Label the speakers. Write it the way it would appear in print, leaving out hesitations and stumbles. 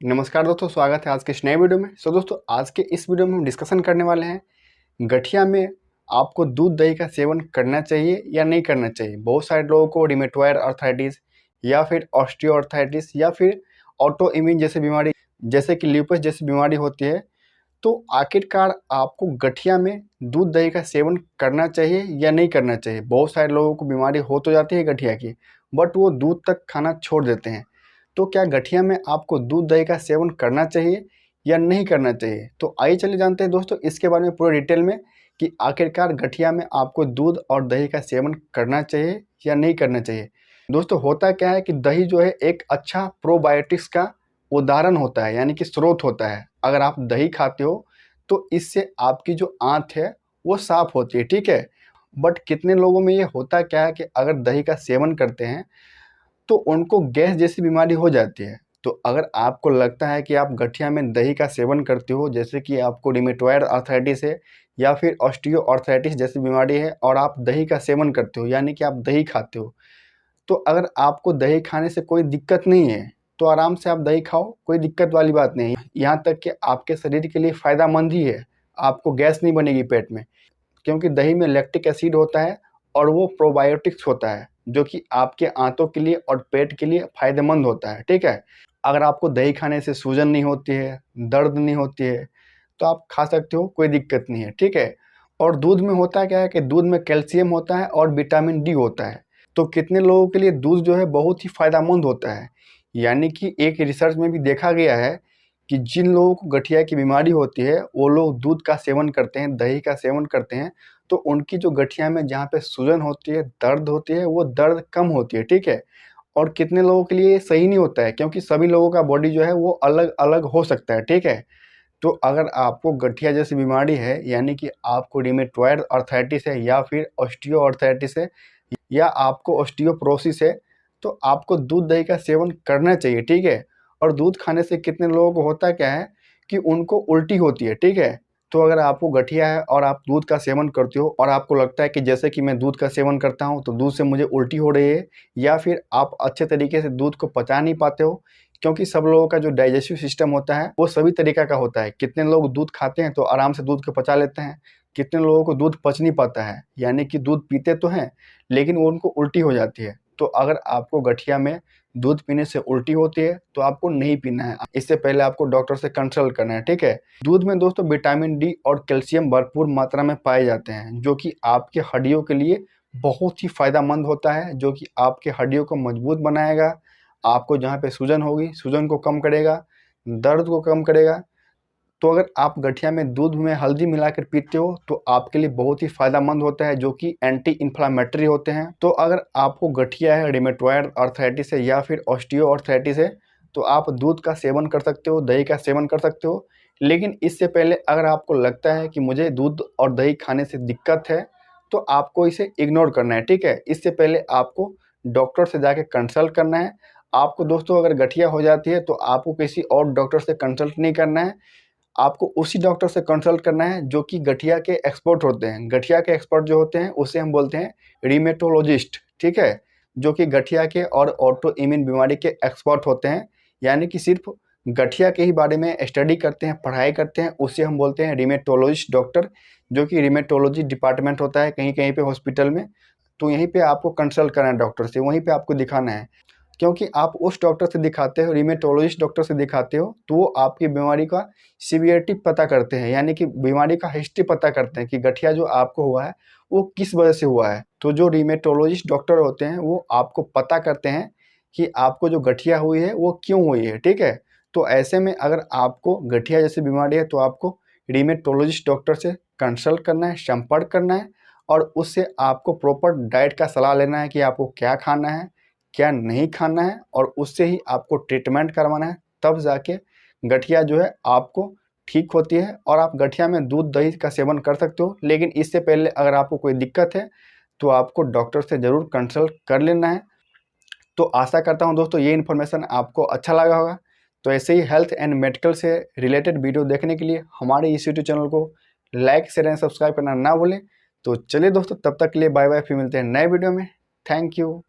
Speaker 1: नमस्कार दोस्तों, स्वागत है आज के इस नए वीडियो में। दोस्तों, आज के इस वीडियो में हम डिस्कशन करने वाले हैं गठिया में आपको दूध दही का सेवन करना चाहिए या नहीं करना चाहिए। बहुत सारे लोगों को रिमेटॉयड आर्थराइटिस या फिर ऑस्टियो आर्थराइटिस या फिर ऑटो इम्यून जैसी बीमारी जैसे कि ल्यूपस जैसी बीमारी होती है। तो आखिरकार आपको गठिया में दूध दही का सेवन करना चाहिए या नहीं करना चाहिए। बहुत सारे लोगों को बीमारी हो तो जाती है गठिया की, बट वो दूध तक खाना छोड़ देते हैं। तो क्या गठिया में आपको दूध दही का सेवन करना चाहिए या नहीं करना चाहिए? तो आइए चले जानते हैं दोस्तों इसके बारे में पूरे डिटेल में कि आखिरकार गठिया में आपको दूध और दही का सेवन करना चाहिए या नहीं करना चाहिए। दोस्तों, होता क्या है कि दही जो है एक अच्छा प्रोबायोटिक्स का उदाहरण होता है, यानी कि स्रोत होता है। अगर आप दही खाते हो तो इससे आपकी जो आंत है वो साफ होती है, ठीक है। बट कितने लोगों में ये होता क्या है कि अगर दही का सेवन करते हैं तो उनको गैस जैसी बीमारी हो जाती है। तो अगर आपको लगता है कि आप गठिया में दही का सेवन करते हो, जैसे कि आपको रिमेटॉयड आर्थराइटिस है या फिर ऑस्टियो आर्थराइटिस जैसी बीमारी है और आप दही का सेवन करते हो, यानी कि आप दही खाते हो, तो अगर आपको दही खाने से कोई दिक्कत नहीं है तो आराम से आप दही खाओ, कोई दिक्कत वाली बात नहीं है। यहाँ तक कि आपके शरीर के लिए फ़ायदेमंद ही है, आपको गैस नहीं बनेगी पेट में, क्योंकि दही में लैक्टिक एसिड होता है और वो प्रोबायोटिक्स होता है जो कि आपके आंतों के लिए और पेट के लिए फ़ायदेमंद होता है, ठीक है। अगर आपको दही खाने से सूजन नहीं होती है, दर्द नहीं होती है, तो आप खा सकते हो, कोई दिक्कत नहीं है, ठीक है। और दूध में होता क्या है कि दूध में कैल्शियम होता है और विटामिन डी होता है। तो कितने लोगों के लिए दूध जो है बहुत ही फ़ायदेमंद होता है। यानी कि एक रिसर्च में भी देखा गया है कि जिन लोगों को गठिया की बीमारी होती है वो लोग दूध का सेवन करते हैं, दही का सेवन करते हैं, तो उनकी जो गठिया में जहाँ पे सूजन होती है, दर्द होती है, वो दर्द कम होती है, ठीक है। और कितने लोगों के लिए ये सही नहीं होता है, क्योंकि सभी लोगों का बॉडी जो है वो अलग अलग हो सकता है, ठीक है। तो अगर आपको गठिया जैसी बीमारी है, यानी कि आपको रिमेटॉयड आर्थराइटिस है या फिर ऑस्टियो आर्थराइटिस है या आपको ऑस्टियोपोरोसिस है, तो आपको दूध दही का सेवन करना चाहिए, ठीक है। और दूध खाने से कितने लोगों को होता क्या है कि उनको उल्टी होती है, ठीक है। तो अगर आपको गठिया है और आप दूध का सेवन करते हो और आपको लगता है कि जैसे कि मैं दूध का सेवन करता हूँ तो दूध से मुझे उल्टी हो रही है, या फिर आप अच्छे तरीके से दूध को पचा नहीं पाते हो, क्योंकि सब लोगों का जो डाइजेस्टिव सिस्टम होता है वो सभी तरीका का होता है। कितने लोग दूध खाते हैं तो आराम से दूध को पचा लेते हैं, कितने लोगों को दूध पच नहीं पाता है, यानी कि दूध पीते तो हैं लेकिन वो उनको उल्टी हो जाती है। तो अगर आपको गठिया में दूध पीने से उल्टी होती है तो आपको नहीं पीना है, इससे पहले आपको डॉक्टर से कंसल्ट करना है, ठीक है। दूध में दोस्तों विटामिन डी और कैल्शियम भरपूर मात्रा में पाए जाते हैं, जो कि आपके हड्डियों के लिए बहुत ही फायदेमंद होता है, जो कि आपके हड्डियों को मजबूत बनाएगा, आपको जहाँ पे सूजन होगी सूजन को कम करेगा, दर्द को कम करेगा। तो अगर आप गठिया में दूध में हल्दी मिलाकर पीते हो तो आपके लिए बहुत ही फ़ायदेमंद होता है, जो कि एंटी इन्फ्लामेटरी होते हैं। तो अगर आपको गठिया है, रिमेटॉयड आर्थराइटिस है या फिर ऑस्टियो आर्थराइटिस है, तो आप दूध का सेवन कर सकते हो, दही का सेवन कर सकते हो। लेकिन इससे पहले अगर आपको लगता है कि मुझे दूध और दही खाने से दिक्कत है तो आपको इसे इग्नोर करना है, ठीक है। इससे पहले आपको डॉक्टर से जाके कंसल्ट करना है। आपको दोस्तों अगर गठिया हो जाती है तो आपको किसी और डॉक्टर से कंसल्ट नहीं करना है, आपको उसी डॉक्टर से कंसल्ट करना है जो कि गठिया के एक्सपर्ट होते हैं। गठिया के एक्सपर्ट जो होते हैं उसे हम बोलते हैं रिमेटोलॉजिस्ट, ठीक है, जो कि गठिया के और ऑटो इम्यून बीमारी के एक्सपर्ट होते हैं, यानी कि सिर्फ गठिया के ही बारे में स्टडी करते हैं, पढ़ाई करते हैं, उसे हम बोलते हैं रिमेटोलॉजिस्ट डॉक्टर, जो कि रिमेटोलॉजी डिपार्टमेंट होता है कहीं कहीं पे हॉस्पिटल में। तो यहीं पे आपको कंसल्ट करना है डॉक्टर से, वहीं पे आपको दिखाना है, क्योंकि आप उस डॉक्टर से दिखाते हो, रिमेटोलॉजिस्ट डॉक्टर से दिखाते हो, तो वो आपकी बीमारी का सीवियरिटी पता करते हैं, यानी कि बीमारी का हिस्ट्री पता करते हैं कि गठिया जो आपको हुआ है वो किस वजह से हुआ है। तो जो रिमेटोलॉजिस्ट डॉक्टर होते हैं वो आपको पता करते हैं कि आपको जो गठिया हुई है वो क्यों हुई है, ठीक है। तो ऐसे में अगर आपको गठिया जैसी बीमारी है तो आपको रिमेटोलॉजिस्ट डॉक्टर से कंसल्ट करना है, संपर्क करना है, और उससे आपको प्रॉपर डाइट का सलाह लेना है कि आपको क्या खाना है, क्या नहीं खाना है, और उससे ही आपको ट्रीटमेंट करवाना है। तब जाके गठिया जो है आपको ठीक होती है और आप गठिया में दूध दही का सेवन कर सकते हो। लेकिन इससे पहले अगर आपको कोई दिक्कत है तो आपको डॉक्टर से ज़रूर कंसल्ट कर लेना है। तो आशा करता हूँ दोस्तों ये इन्फॉर्मेशन आपको अच्छा लगा होगा। तो ऐसे ही हेल्थ एंड मेडिकल से रिलेटेड वीडियो देखने के लिए हमारे इस यूट्यूब चैनल को लाइक शेयर एंड सब्सक्राइब करना ना भूलें। तो चलिए दोस्तों, तब तक के लिए बाय बाय, फिर मिलते हैं नए वीडियो में। Thank you.